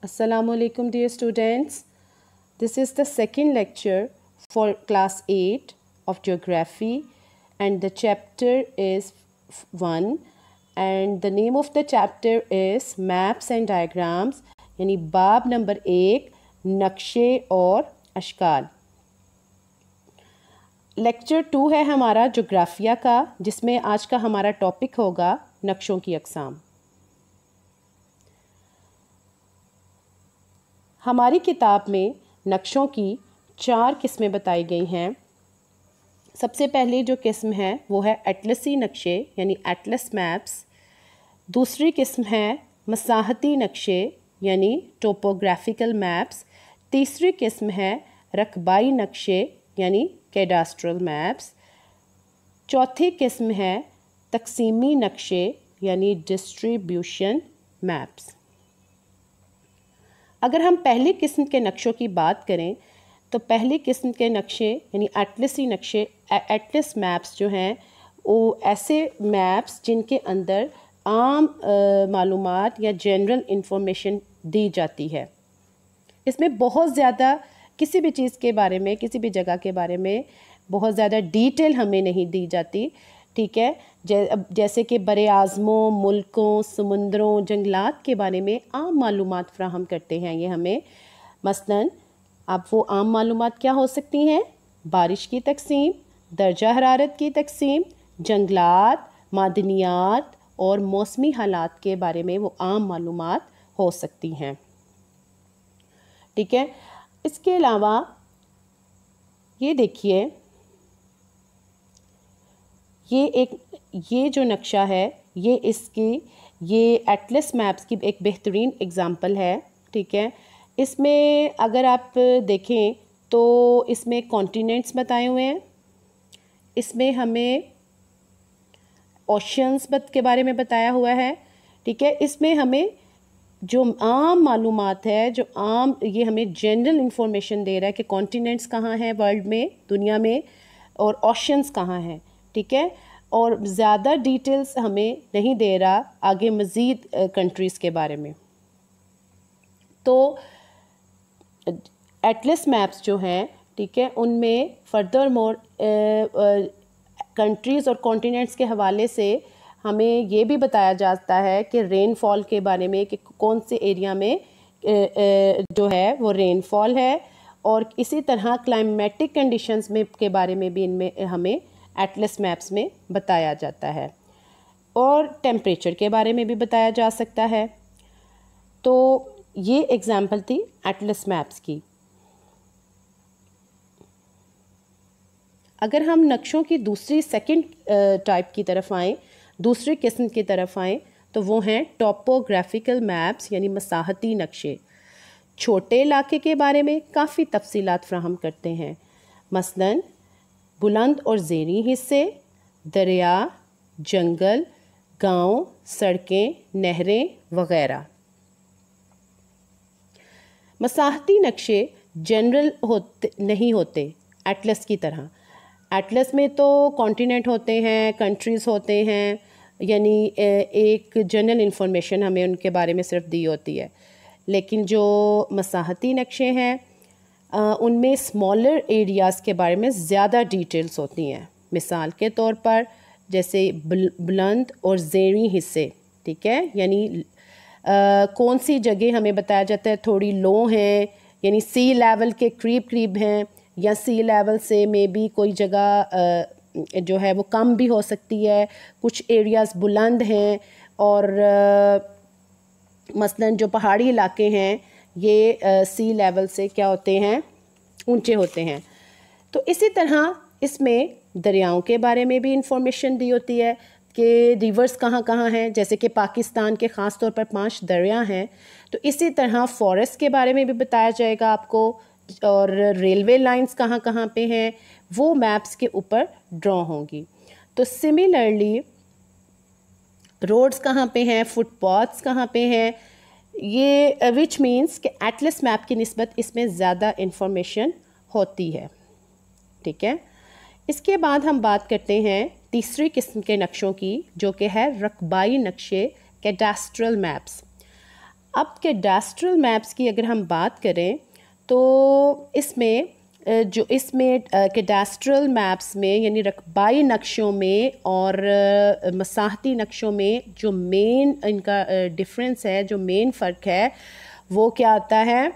Assalamualaikum dear students. This is the second lecture for class 8 of geography and the chapter is 1 and the name of the chapter is maps and diagrams यानी बाब number 1 नक्शे और अशकाल। Lecture 2 है हमारा जोग्राफिया का, जिसमें आज का हमारा टॉपिक होगा नक्शों की अक़साम। हमारी किताब में नक्शों की 4 किस्में बताई गई हैं। सबसे पहली जो किस्म है वो है एटलसी नक्शे यानी एटलस मैप्स। दूसरी किस्म है मसाहती नक्शे यानी टोपोग्राफिकल मैप्स। तीसरी किस्म है रकबाई नक्शे यानी कैडास्ट्रल मैप्स। चौथी किस्म है तकसीमी नक्शे यानी डिस्ट्रीब्यूशन मैप्स। अगर हम पहली किस्म के नक्शों की बात करें तो पहली किस्म के नक्शे यानी एटलसी नक्शे, एटलस मैप्स जो हैं वो ऐसे मैप्स जिनके अंदर आम मालूमात या जनरल इंफॉर्मेशन दी जाती है। इसमें बहुत ज़्यादा किसी भी चीज़ के बारे में, किसी भी जगह के बारे में बहुत ज़्यादा डिटेल हमें नहीं दी जाती, ठीक है। जैसे कि बरे आज़मों, मुल्कों, समुंदरों, जंगलात के बारे में आम मालूमात फ़राहम करते हैं ये हमें। मसलन अब वो आम मालूमात क्या हो सकती हैं? बारिश की तकसीम, दर्जा हरारत की तकसीम, जंगलात, मादनियात और मौसमी हालात के बारे में वो आम मालूमात हो सकती हैं, ठीक है। इसके अलावा ये देखिए, ये जो नक्शा है ये एटलस मैप्स की एक बेहतरीन एग्ज़ाम्पल है, ठीक है। इसमें अगर आप देखें तो इसमें कॉन्टिनेंट्स बताए हुए हैं, इसमें हमें ओशंस के बारे में बताया हुआ है, ठीक है। इसमें हमें जो आम मालूमात है, जो आम ये हमें जनरल इंफॉर्मेशन दे रहा है कि कॉन्टिनेंट्स कहाँ हैं वर्ल्ड में, दुनिया में, और ओशंस कहाँ हैं, ठीक है। और ज़्यादा डिटेल्स हमें नहीं दे रहा आगे मज़ीद कंट्रीज़ के बारे में। तो एटलस मैप्स जो हैं, ठीक है, उनमें फर्दर मोर कंट्रीज़ और कॉन्टिनेंट्स के हवाले से हमें ये भी बताया जाता है कि रेनफॉल के बारे में, कि कौन से एरिया में जो है वो रेनफॉल है, और इसी तरह क्लाइमेटिक कंडीशंस में के बारे में भी इनमें हमें एटलस मैप्स में बताया जाता है, और टेम्परेचर के बारे में भी बताया जा सकता है। तो ये एग्ज़ाम्पल थी एटलस मैप्स की। अगर हम नक्शों की दूसरी सेकंड टाइप की तरफ आएँ, दूसरी किस्म की तरफ आएँ, तो वो हैं टोपोग्राफिकल मैप्स यानी मसाहती नक्शे। छोटे इलाके के बारे में काफ़ी तफसीलात फ़राहम करते हैं। मसलन बुलंद और ज़ेरी हिस्से, दरिया, जंगल, गांव, सड़कें, नहरें वग़ैरह। मसाहती नक्शे जनरल नहीं होते एटलस की तरह। एटलस में तो कॉन्टिनेंट होते हैं, कंट्रीज़ होते हैं, यानी एक जनरल इंफॉर्मेशन हमें उनके बारे में सिर्फ दी होती है। लेकिन जो मसाहती नक्शे हैं उनमें स्मॉलर एरियाज़ के बारे में ज़्यादा डिटेल्स होती हैं। मिसाल के तौर पर जैसे बुलंद और ज़ेरी हिस्से, ठीक है, यानी कौन सी जगह हमें बताया जाता है थोड़ी लो हैं, यानी सी लेवल के करीब हैं, या सी लेवल से में भी कोई जगह जो है वो कम भी हो सकती है। कुछ एरियाज़ बुलंद हैं, और मसलन जो पहाड़ी इलाके हैं ये सी लेवल से क्या होते हैं, ऊंचे होते हैं। तो इसी तरह इसमें दरियाओं के बारे में भी इंफॉर्मेशन दी होती है कि रिवर्स कहाँ कहाँ हैं। जैसे कि पाकिस्तान के ख़ास तौर पर 5 दरिया हैं, तो इसी तरह फॉरेस्ट के बारे में भी बताया जाएगा आपको, और रेलवे लाइंस कहाँ कहाँ पे हैं वो मैप्स के ऊपर ड्रॉ होंगी। तो सिमिलरली रोड्स कहाँ पे हैं, फुटपाथ्स कहाँ पे हैं, ये विच मीन्स कि एटलस मैप की निस्बत इसमें ज़्यादा इंफॉर्मेशन होती है, ठीक है। इसके बाद हम बात करते हैं तीसरी किस्म के नक्शों की, जो कि है रकबाई नक्शे, कैडास्ट्रल मैप्स। अब कैडास्ट्रल मैप्स की अगर हम बात करें तो इसमें कैडास्ट्रल मैप्स में यानी रकबाई नक्शों में और मसाहती नक्शों में जो मेन इनका डिफरेंस है, जो मेन फ़र्क है वो क्या आता है,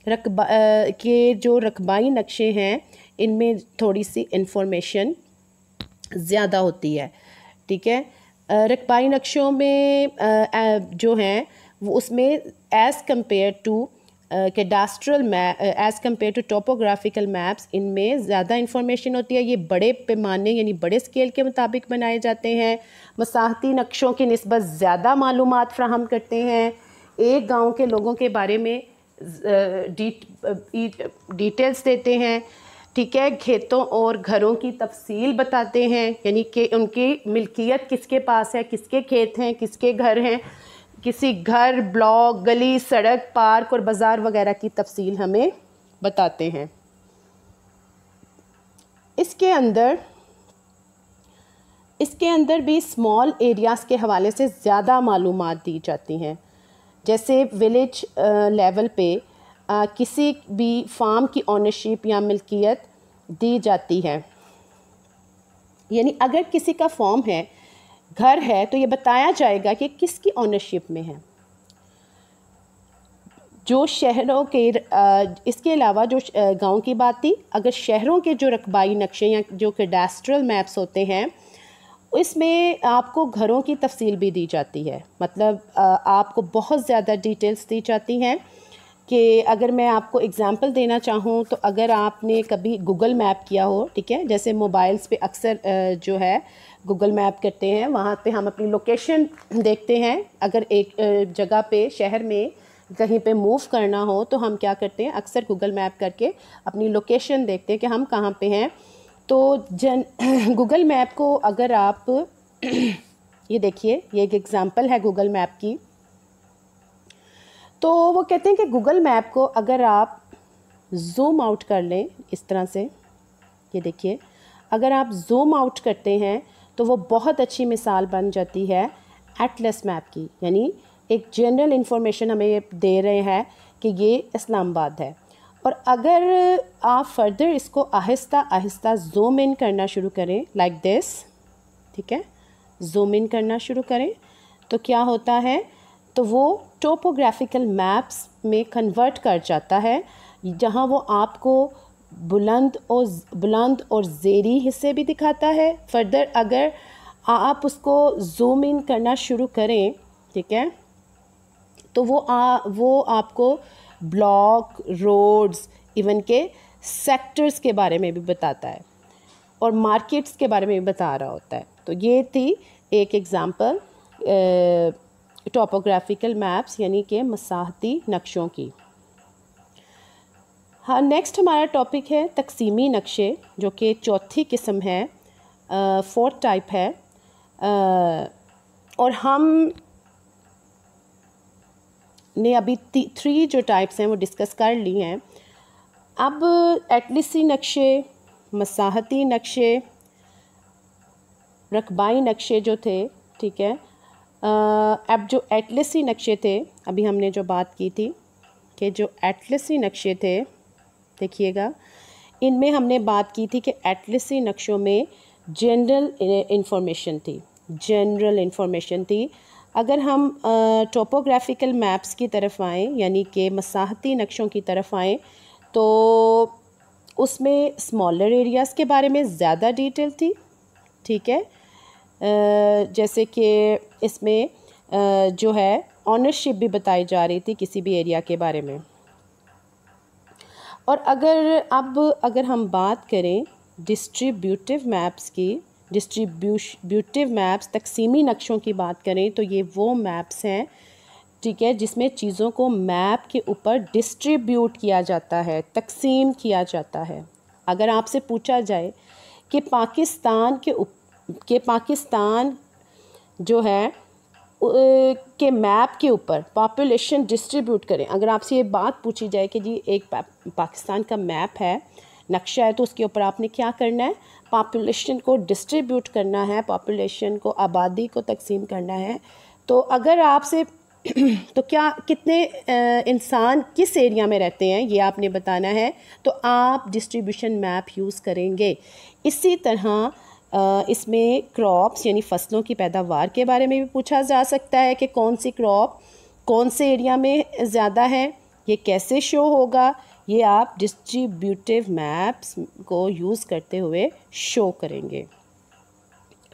के जो रकबाई नक्शे हैं इनमें थोड़ी सी इंफॉर्मेशन ज़्यादा होती है। ठीक है, रकबाई नक्शों में जो हैं वो उसमें as compare to cadastral map, as compare to topographical maps, इनमें ज़्यादा इंफॉर्मेशन होती है। ये बड़े पैमाने यानी बड़े स्केल के मुताबिक बनाए जाते हैं। मसाहती नक्शों की निस्बत ज़्यादा मालूमात फ्राहम करते हैं। एक गांव के लोगों के बारे में डिटेल्स देते हैं। ठीक है, खेतों और घरों की तफसील बताते हैं, यानी कि उनकी मिल्कियत किसके पास है, किसके खेत हैं, किसके घर हैं, किसी घर, ब्लॉक, गली, सड़क, पार्क और बाज़ार वगैरह की तफसील हमें बताते हैं। इसके अंदर भी स्मॉल एरियाज़ के हवाले से ज़्यादा मालूमात दी जाती हैं। जैसे विलेज लेवल पे किसी भी फार्म की ओनरशिप या मिल्कियत दी जाती है, यानी अगर किसी का फार्म है, घर है, तो ये बताया जाएगा कि किसकी ओनरशिप में है। जो शहरों के इसके अलावा जो गांव की बात थी, अगर शहरों के जो रकबाई नक्शे या जो कैडास्ट्रल मैप्स होते हैं इसमें आपको घरों की तफसील भी दी जाती है। मतलब आपको बहुत ज़्यादा डिटेल्स दी जाती हैं कि अगर मैं आपको एग्ज़ाम्पल देना चाहूँ तो अगर आपने कभी गूगल मैप किया हो, ठीक है, जैसे मोबाइल्स पे अक्सर जो है गूगल मैप करते हैं, वहाँ पे हम अपनी लोकेशन देखते हैं। अगर एक जगह पे शहर में कहीं पे मूव करना हो तो हम क्या करते हैं, अक्सर गूगल मैप करके अपनी लोकेशन देखते हैं कि हम कहाँ पे हैं। तो गूगल मैप को अगर आप ये देखिए, ये एक एग्ज़ाम्पल है गूगल मैप की। तो वो कहते हैं कि गूगल मैप को अगर आप ज़ूम आउट कर लें इस तरह से, ये देखिए, अगर आप ज़ूम आउट करते हैं तो वो बहुत अच्छी मिसाल बन जाती है एटलस मैप की। यानी एक जनरल इन्फॉर्मेशन हमें ये दे रहे हैं कि ये इस्लामाबाद है। और अगर आप फर्दर इसको आहिस्ता आहिस्ता ज़ूम इन करना शुरू करें, लाइक दिस, ठीक है, ज़ूम इन करना शुरू करें तो क्या होता है, तो वो टोपोग्राफिकल मैप्स में कन्वर्ट कर जाता है, जहां वो आपको बुलंद और ज़ेरी हिस्से भी दिखाता है। फर्दर अगर आप उसको ज़ूम इन करना शुरू करें, ठीक है, तो वो आपको ब्लॉक, रोड्स, इवन के सेक्टर्स के बारे में भी बताता है और मार्केट्स के बारे में भी बता रहा होता है। तो ये थी एक एग्ज़ाम्पल टोपोग्राफिकल मैप्स यानी कि मसाहती नक्शों की। हाँ, नेक्स्ट हमारा टॉपिक है तकसीमी नक्शे, जो कि चौथी किस्म है, फोर्थ टाइप है। और हम ने अभी 3 जो टाइप्स हैं वो डिस्कस कर ली हैं। अब एटलसी नक्शे, मसाहती नक्शे, रकबाई नक्शे जो थे, ठीक है, अब जो एटलसी नक्शे थे, अभी हमने जो बात की थी कि जो एटलसी नक्शे थे, देखिएगा, इनमें हमने बात की थी कि एटलसी नक्शों में जनरल इंफॉर्मेशन थी। अगर हम टोपोग्राफिकल मैप्स की तरफ आएँ, यानी कि मसाहती नक्शों की तरफ आएँ, तो उसमें स्मॉलर एरियाज़ के बारे में ज़्यादा डिटेल थी। ठीक है, जैसे कि इसमें जो है ऑनरशिप भी बताई जा रही थी किसी भी एरिया के बारे में। और अगर हम बात करें डिस्ट्रीब्यूटिव मैप्स की, डिस्ट्रीब्यूटिव मैप्स, तकसीमी नक्शों की बात करें, तो ये वो मैप्स हैं, ठीक है, जिसमें चीज़ों को मैप के ऊपर डिस्ट्रीब्यूट किया जाता है, तकसीम किया जाता है। अगर आपसे पूछा जाए कि पाकिस्तान जो है के मैप के ऊपर पॉपुलेशन डिस्ट्रीब्यूट करें, अगर आपसे ये बात पूछी जाए कि जी एक पाकिस्तान का मैप है, नक्शा है, तो उसके ऊपर आपने क्या करना है, पॉपुलेशन को डिस्ट्रीब्यूट करना है, पॉपुलेशन को, आबादी को तकसीम करना है। तो अगर आपसे तो क्या कितने इंसान किस एरिया में रहते हैं ये आपने बताना है, तो आप डिस्ट्रीब्यूशन मैप यूज़ करेंगे। इसी तरह इसमें क्रॉप्स यानी फसलों की पैदावार के बारे में भी पूछा जा सकता है कि कौन सी क्रॉप कौन से एरिया में ज़्यादा है, ये कैसे शो होगा, ये आप डिस्ट्रीब्यूटिव मैप्स को यूज़ करते हुए शो करेंगे।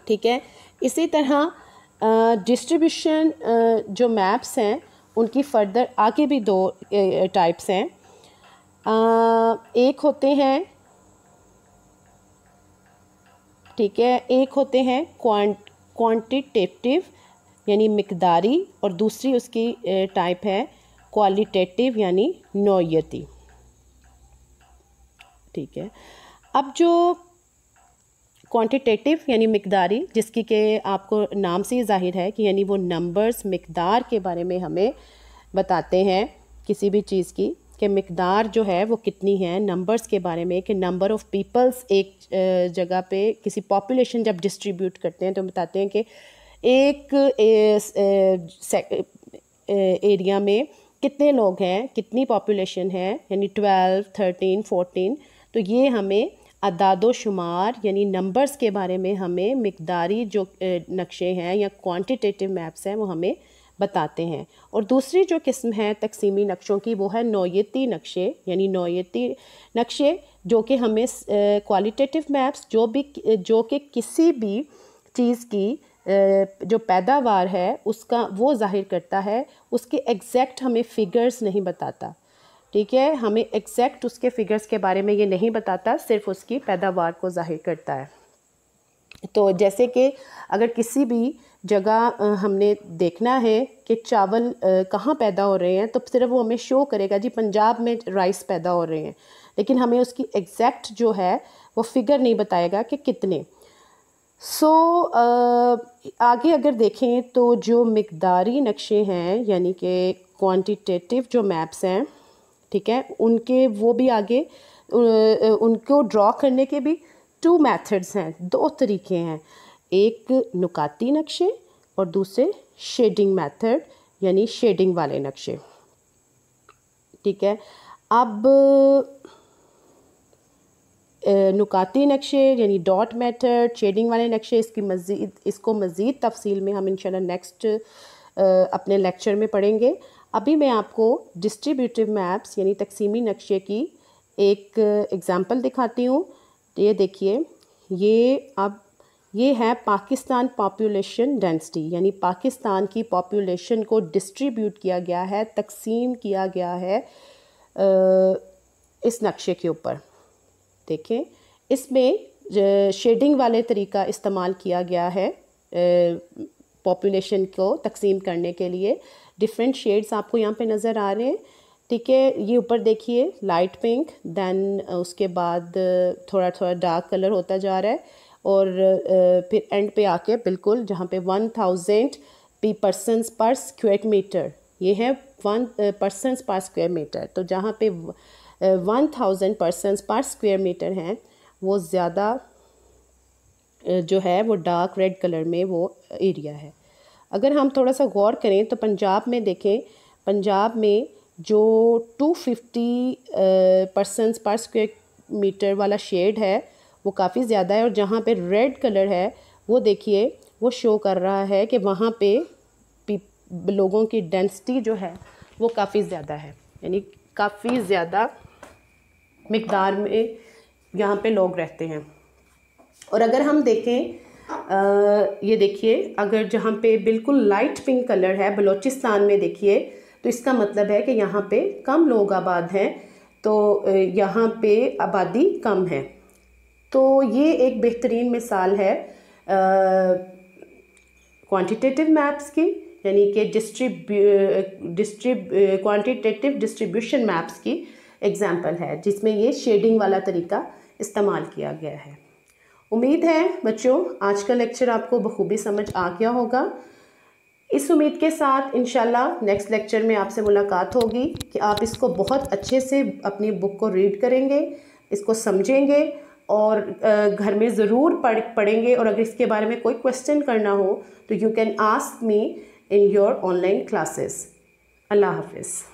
ठीक है। इसी तरह डिस्ट्रीब्यूशन जो मैप्स हैं उनकी फर्दर आगे भी दो टाइप्स हैं। एक होते हैं, ठीक है, एक होते हैं क्वांटिटेटिव यानी मिकदारी, और दूसरी उसकी टाइप है क्वालिटेटिव यानी नौयती। ठीक है। अब जो क्वांटिटेटिव यानी मिकदारी, जिसकी के आपको नाम से ही जाहिर है कि यानी वो नंबर्स मिकदार के बारे में हमें बताते हैं किसी भी चीज़ की, कि मिकदार जो है वो कितनी है, नंबर्स के बारे में कि नंबर ऑफ़ पीपल्स एक जगह पे किसी पॉपुलेशन जब डिस्ट्रीब्यूट करते हैं तो बताते हैं कि एक एरिया में कितने लोग हैं, कितनी पॉपुलेशन है, यानी 12, 13, 14। तो ये हमें अदादो शुमार यानी नंबर्स के बारे में हमें मिकदारी जो नक्शे हैं या क्वांटिटेटिव मैप्स हैं वो हमें बताते हैं। और दूसरी जो किस्म है तकसीमी नक्शों की वो है नौयती नक्शे, यानी नौयती नक्शे जो कि हमें क्वालिटेटिव मैप्स जो कि किसी भी चीज़ की जो पैदावार है उसका वो जाहिर करता है, उसके एग्जैक्ट हमें फ़िगर्स नहीं बताता। ठीक है, हमें एग्जैक्ट उसके फ़िगर्स के बारे में ये नहीं बताता, सिर्फ उसकी पैदावार को जाहिर करता है। तो जैसे कि अगर किसी भी जगह हमने देखना है कि चावल कहाँ पैदा हो रहे हैं, तो सिर्फ वो हमें शो करेगा जी पंजाब में राइस पैदा हो रहे हैं, लेकिन हमें उसकी एग्जैक्ट जो है वो फिगर नहीं बताएगा कि कितने। आगे अगर देखें तो जो मिकदारी नक्शे हैं यानी कि क्वांटिटेटिव जो मैप्स हैं, ठीक है, उनके वो भी आगे उनको ड्रॉ करने के भी 2 मेथड्स हैं, 2 तरीके हैं, एक नुकाती नक्शे और दूसरे शेडिंग मेथड यानी शेडिंग वाले नक्शे। ठीक है। अब नुकाती नक्शे यानी डॉट मेथड, शेडिंग वाले नक्शे, इसको मज़ीद तफसील में हम इंशाल्लाह नेक्स्ट अपने लेक्चर में पढ़ेंगे। अभी मैं आपको डिस्ट्रीब्यूटिव मैप्स यानी तकसीमी नक्शे की एक एग्ज़ाम्पल दिखाती हूँ। ये देखिए, ये है पाकिस्तान पॉपुलेशन डेंसिटी, यानी पाकिस्तान की पॉपुलेशन को डिस्ट्रीब्यूट किया गया है, तकसीम किया गया है इस नक्शे के ऊपर। देखें, इसमें शेडिंग वाले तरीका इस्तेमाल किया गया है पॉपुलेशन को तकसीम करने के लिए। डिफरेंट शेड्स आपको यहाँ पे नज़र आ रहे हैं। ठीक है, ये ऊपर देखिए लाइट पिंक, देन उसके बाद थोड़ा थोड़ा डार्क कलर होता जा रहा है, और फिर एंड पे आके बिल्कुल जहाँ पे 1000 पर्सन्स पर स्क्वायर मीटर, ये है 1 पर्सन्स पर स्क्वायर मीटर। तो जहाँ पे 1000 पर्सन्स पर स्क्वायर मीटर हैं वो ज़्यादा जो है वो डार्क रेड कलर में वो एरिया है। अगर हम थोड़ा सा गौर करें तो पंजाब में देखें, पंजाब में जो 250 पर्सन्स पर स्क्वायर मीटर वाला शेड है वो काफ़ी ज़्यादा है, और जहाँ पे रेड कलर है वो देखिए वो शो कर रहा है कि वहाँ पे लोगों की डेंसिटी जो है वो काफ़ी ज़्यादा है, यानी काफ़ी ज़्यादा मिकदार में यहाँ पे लोग रहते हैं। और अगर हम देखें ये देखिए, अगर जहाँ पे बिल्कुल लाइट पिंक कलर है बलूचिस्तान में देखिए, तो इसका मतलब है कि यहाँ पे कम लोग आबाद हैं, तो यहाँ पे आबादी कम है। तो ये एक बेहतरीन मिसाल है क्वांटिटेटिव मैप्स की, यानी कि क्वांटिटेटिव डिस्ट्रीब्यूशन मैप्स की एग्जाम्पल है, जिसमें ये शेडिंग वाला तरीका इस्तेमाल किया गया है। उम्मीद है बच्चों आज का लेक्चर आपको बखूबी समझ आ गया होगा। इस उम्मीद के साथ इंशाल्लाह नेक्स्ट लेक्चर में आपसे मुलाकात होगी कि आप इसको बहुत अच्छे से अपनी बुक को रीड करेंगे, इसको समझेंगे और घर में ज़रूर पढ़ेंगे। और अगर इसके बारे में कोई क्वेश्चन करना हो तो you can ask me in your online classes. Allah Hafiz.